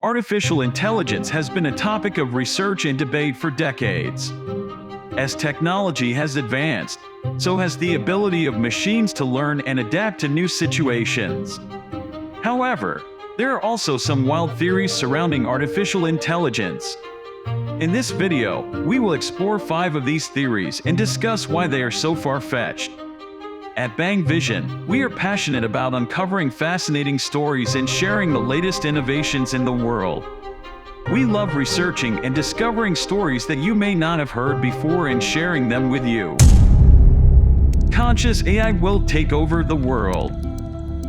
Artificial intelligence has been a topic of research and debate for decades. As technology has advanced, so has the ability of machines to learn and adapt to new situations. However, there are also some wild theories surrounding artificial intelligence. In this video, we will explore 5 of these theories and discuss why they are so far-fetched. At Bang Vision, we are passionate about uncovering fascinating stories and sharing the latest innovations in the world. We love researching and discovering stories that you may not have heard before and sharing them with you. Conscious AI will take over the world.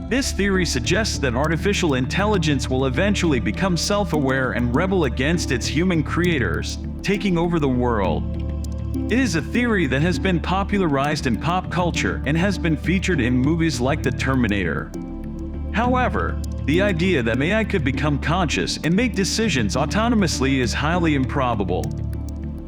This theory suggests that artificial intelligence will eventually become self-aware and rebel against its human creators, taking over the world. It is a theory that has been popularized in pop culture and has been featured in movies like The Terminator. However, the idea that AI could become conscious and make decisions autonomously is highly improbable.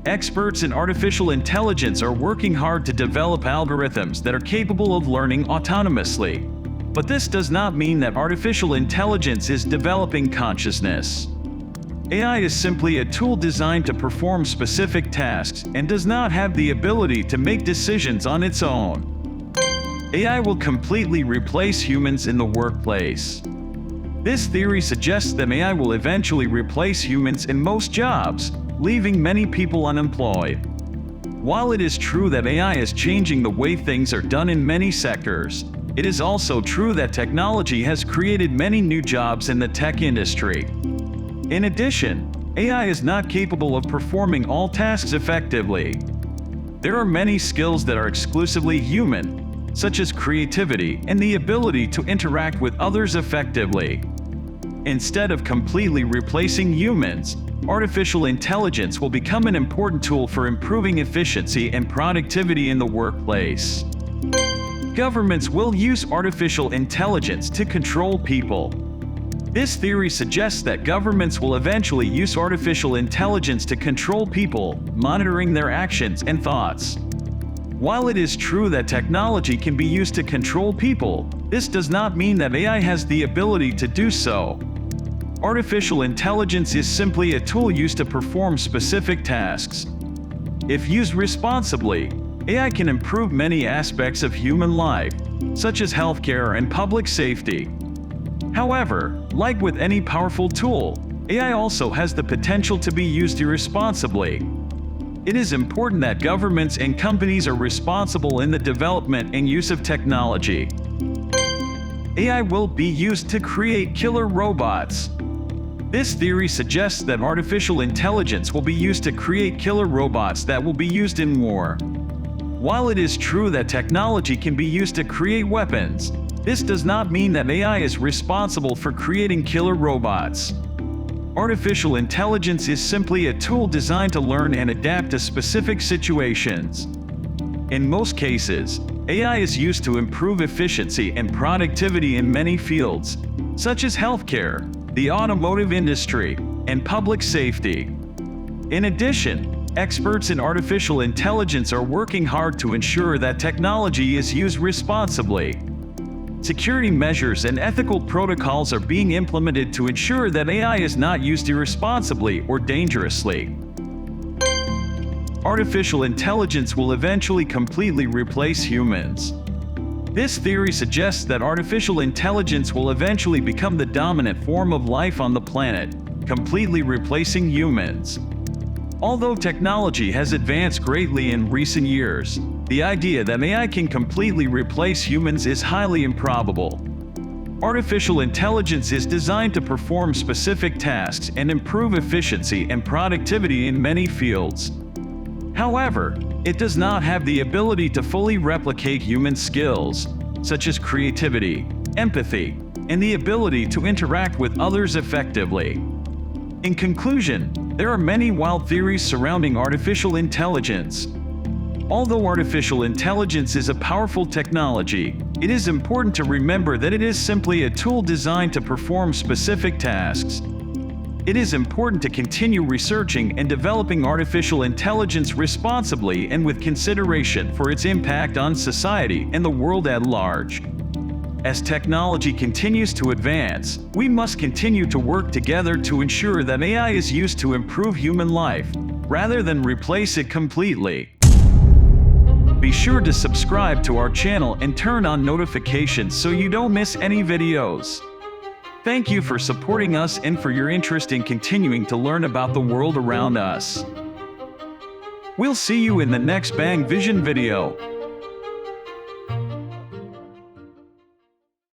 Experts in artificial intelligence are working hard to develop algorithms that are capable of learning autonomously. But this does not mean that artificial intelligence is developing consciousness. AI is simply a tool designed to perform specific tasks and does not have the ability to make decisions on its own. AI will completely replace humans in the workplace. This theory suggests that AI will eventually replace humans in most jobs, leaving many people unemployed. While it is true that AI is changing the way things are done in many sectors, it is also true that technology has created many new jobs in the tech industry. In addition, AI is not capable of performing all tasks effectively. There are many skills that are exclusively human, such as creativity and the ability to interact with others effectively. Instead of completely replacing humans, artificial intelligence will become an important tool for improving efficiency and productivity in the workplace. Governments will use artificial intelligence to control people. This theory suggests that governments will eventually use artificial intelligence to control people, monitoring their actions and thoughts. While it is true that technology can be used to control people, this does not mean that AI has the ability to do so. Artificial intelligence is simply a tool used to perform specific tasks. If used responsibly, AI can improve many aspects of human life, such as healthcare and public safety. However, like with any powerful tool, AI also has the potential to be used irresponsibly. It is important that governments and companies are responsible in the development and use of technology. AI will be used to create killer robots. This theory suggests that artificial intelligence will be used to create killer robots that will be used in war. While it is true that technology can be used to create weapons, this does not mean that AI is responsible for creating killer robots. Artificial intelligence is simply a tool designed to learn and adapt to specific situations. In most cases, AI is used to improve efficiency and productivity in many fields, such as healthcare, the automotive industry, and public safety. In addition, experts in artificial intelligence are working hard to ensure that technology is used responsibly. Security measures and ethical protocols are being implemented to ensure that AI is not used irresponsibly or dangerously. Artificial intelligence will eventually completely replace humans. This theory suggests that artificial intelligence will eventually become the dominant form of life on the planet, completely replacing humans. Although technology has advanced greatly in recent years, the idea that AI can completely replace humans is highly improbable. Artificial intelligence is designed to perform specific tasks and improve efficiency and productivity in many fields. However, it does not have the ability to fully replicate human skills, such as creativity, empathy, and the ability to interact with others effectively. In conclusion, there are many wild theories surrounding artificial intelligence. Although artificial intelligence is a powerful technology, it is important to remember that it is simply a tool designed to perform specific tasks. It is important to continue researching and developing artificial intelligence responsibly and with consideration for its impact on society and the world at large. As technology continues to advance, we must continue to work together to ensure that AI is used to improve human life, rather than replace it completely. Be sure to subscribe to our channel and turn on notifications so you don't miss any videos. Thank you for supporting us and for your interest in continuing to learn about the world around us. We'll see you in the next Bang Vision video.